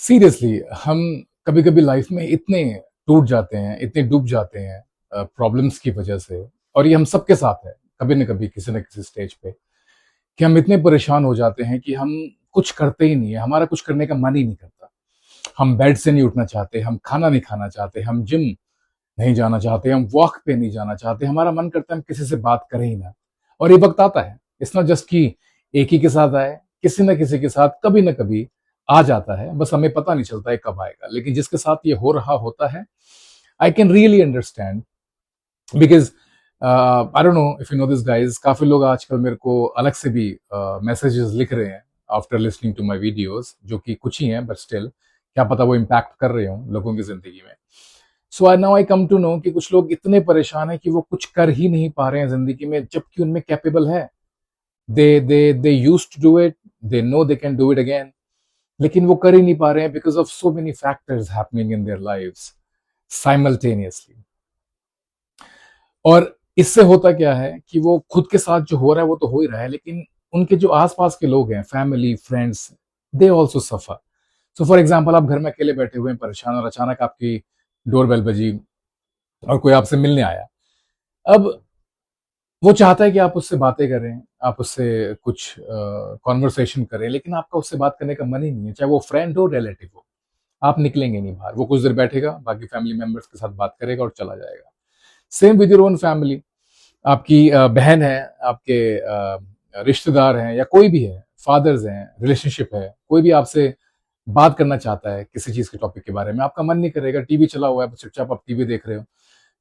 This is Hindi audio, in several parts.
सीरियसली हम कभी कभी लाइफ में इतने टूट जाते हैं, इतने डूब जाते हैं प्रॉब्लम्स की वजह से। और ये हम सबके साथ है, कभी न कभी किसी न किसी स्टेज पे, कि हम इतने परेशान हो जाते हैं कि हम कुछ करते ही नहीं है, हमारा कुछ करने का मन ही नहीं करता। हम बेड से नहीं उठना चाहते, हम खाना नहीं खाना चाहते, हम जिम नहीं जाना चाहते, हम वॉक पे नहीं जाना चाहते, हमारा मन करता है हम किसी से बात करें ही ना। और ये वक्त आता है, इट्स नॉट जस्ट कि एक ही के साथ आए, किसी न किसी के साथ कभी ना कभी आ जाता है, बस हमें पता नहीं चलता है कब आएगा। लेकिन जिसके साथ ये हो रहा होता है, I can really understand, because I don't know if you know this guys, काफी लोग आजकल मेरे को अलग से भी मैसेजेस लिख रहे हैं after listening to my videos, जो कि कुछ ही हैं बट स्टिल क्या पता वो इम्पैक्ट कर रहे हो लोगों की जिंदगी में। So I now I come to know कि कुछ लोग इतने परेशान हैं कि वो कुछ कर ही नहीं पा रहे हैं जिंदगी में, जबकि उनमें कैपेबल है। They used to do it, they know they can do it again, लेकिन वो कर ही नहीं पा रहे हैं because of so many factors happening in their lives simultaneously. और इससे होता क्या है कि वो खुद के साथ जो हो रहा है वो तो हो ही रहा है, लेकिन उनके जो आसपास के लोग हैं, family, friends, they also suffer. So for example, आप घर में अकेले बैठे हुए हैं परेशान, और अचानक आपकी डोरबेल बजी और कोई आपसे मिलने आया। अब वो चाहता है कि आप उससे बातें करें, आप उससे कुछ कॉन्वर्सेशन करें, लेकिन आपका उससे बात करने का मन ही नहीं है, चाहे वो फ्रेंड हो, रिलेटिव हो। आप निकलेंगे नहीं बाहर, वो कुछ देर बैठेगा, बाकी फैमिली मेंबर्स के साथ बात करेगा और चला जाएगा। Same with your own family. आपकी बहन है, आपके रिश्तेदार हैं, या कोई भी है, फादर्स हैं, रिलेशनशिप है, कोई भी आपसे बात करना चाहता है किसी चीज के टॉपिक के बारे में, आपका मन नहीं करेगा। टीवी चला हुआ है, चुपचाप आप टीवी देख रहे हो,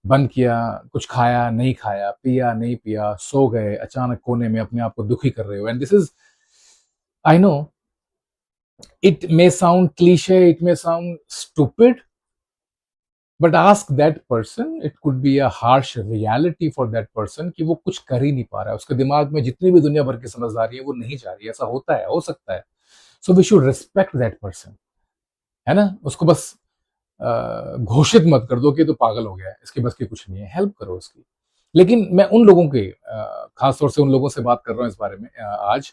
बंद किया, कुछ खाया नहीं खाया, पिया नहीं पिया, सो गए, अचानक कोने में अपने आप को दुखी कर रहे हो। And this is, I know, it may sound cliché, it may sound stupid, but ask that person, it could be a harsh reality for that person कि वो कुछ कर ही नहीं पा रहा है। उसके दिमाग में जितनी भी दुनिया भर की समझदारी है वो नहीं जा रही है। ऐसा होता है, हो सकता है। So we should respect that person, है ना। उसको बस घोषित मत कर दो कि तो पागल हो गया है, इसके बस की कुछ नहीं है, हेल्प करो उसकी। लेकिन मैं उन लोगों के, खासतौर से उन लोगों से बात कर रहा हूँ इस बारे में आज,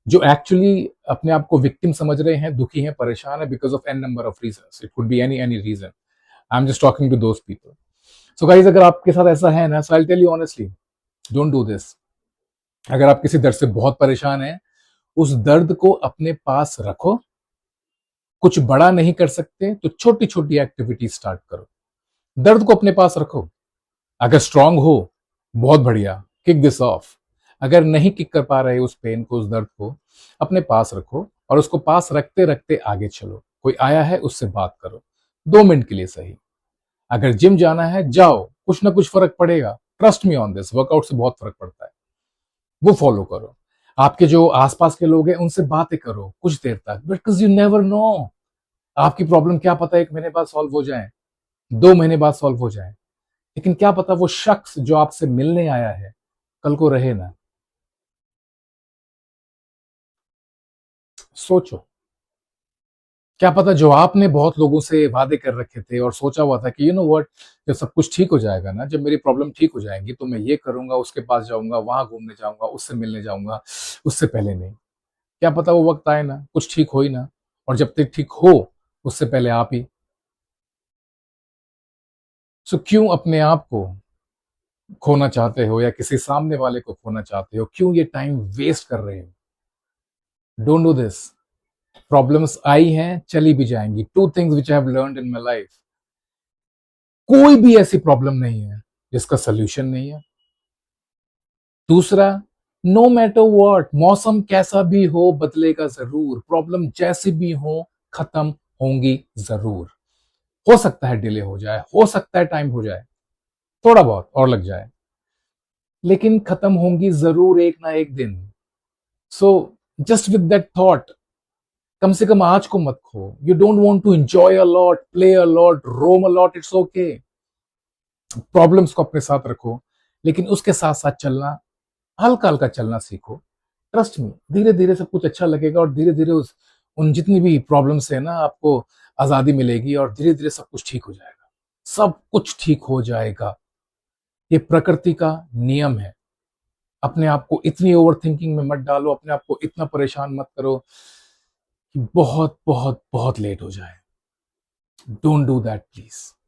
जो एक्चुअली अपने आप को विक्टिम समझ रहे हैं, दुखी हैं, परेशान है, because of an number of reason. It could be any reason. I am just talking to those people. So guys, अगर आपके साथ ऐसा है ना, so I tell you honestly, don't do this. अगर आप किसी दर्द से बहुत परेशान हैं, उस दर्द को अपने पास रखो। कुछ बड़ा नहीं कर सकते तो छोटी छोटी एक्टिविटी स्टार्ट करो। दर्द को अपने पास रखो। अगर स्ट्रांग हो, बहुत बढ़िया, किक दिस ऑफ। अगर नहीं किक कर पा रहे उस पेन को, उस दर्द को, अपने पास रखो और उसको पास रखते रखते आगे चलो। कोई आया है, उससे बात करो, 2 मिनट के लिए सही। अगर जिम जाना है, जाओ, कुछ ना कुछ फर्क पड़ेगा। Trust me on this, workout से बहुत फर्क पड़ता है। वो फॉलो करो। आपके जो आसपास के लोग हैं उनसे बातें करो कुछ देर तक, बिकॉज यू नेवर नो, आपकी प्रॉब्लम क्या पता 1 महीने बाद सॉल्व हो जाए, 2 महीने बाद सॉल्व हो जाए। लेकिन क्या पता वो शख्स जो आपसे मिलने आया है कल को रहे ना। सोचो, क्या पता जो आपने बहुत लोगों से वादे कर रखे थे और सोचा हुआ था कि यू नो व्हाट, जब सब कुछ ठीक हो जाएगा ना, जब मेरी प्रॉब्लम ठीक हो जाएगी तो मैं ये करूंगा, उसके पास जाऊंगा, वहां घूमने जाऊंगा, उससे मिलने जाऊंगा, उससे पहले नहीं। क्या पता वो वक्त आए ना, कुछ ठीक हो ही ना, और जब तक ठीक हो उससे पहले आप ही। सो क्यों अपने आप को खोना चाहते हो, या किसी सामने वाले को खोना चाहते हो? क्यों ये टाइम वेस्ट कर रहे हो? Don't do this. प्रॉब्लम्स आई हैं, चली भी जाएंगी। 2 things which I have learned in my life, कोई भी ऐसी प्रॉब्लम नहीं है जिसका सोल्यूशन नहीं है। दूसरा, नो मैटर व्हाट, मौसम कैसा भी हो बदलेगा जरूर, प्रॉब्लम जैसी भी हो खत्म होंगी जरूर। हो सकता है डिले हो जाए, हो सकता है टाइम हो जाए, थोड़ा बहुत और लग जाए, लेकिन खत्म होंगी जरूर एक ना एक दिन। So just with that thought, कम से कम आज को मत खो। You don't want to enjoy a lot, play a lot, roam a lot, it's okay. Problems को अपने साथ रखो, लेकिन उसके साथ साथ चलना, हल्का हल्का चलना सीखो। ट्रस्ट मी, धीरे धीरे सब कुछ अच्छा लगेगा, और धीरे धीरे उस उन जितनी भी प्रॉब्लम्स है ना, आपको आजादी मिलेगी, और धीरे धीरे सब कुछ ठीक हो जाएगा। सब कुछ ठीक हो जाएगा। ये प्रकृति का नियम है। अपने आप को इतनी ओवर थिंकिंग में मत डालो, अपने आप को इतना परेशान मत करो। कि बहुत बहुत बहुत लेट हो जाए। Don't do that please.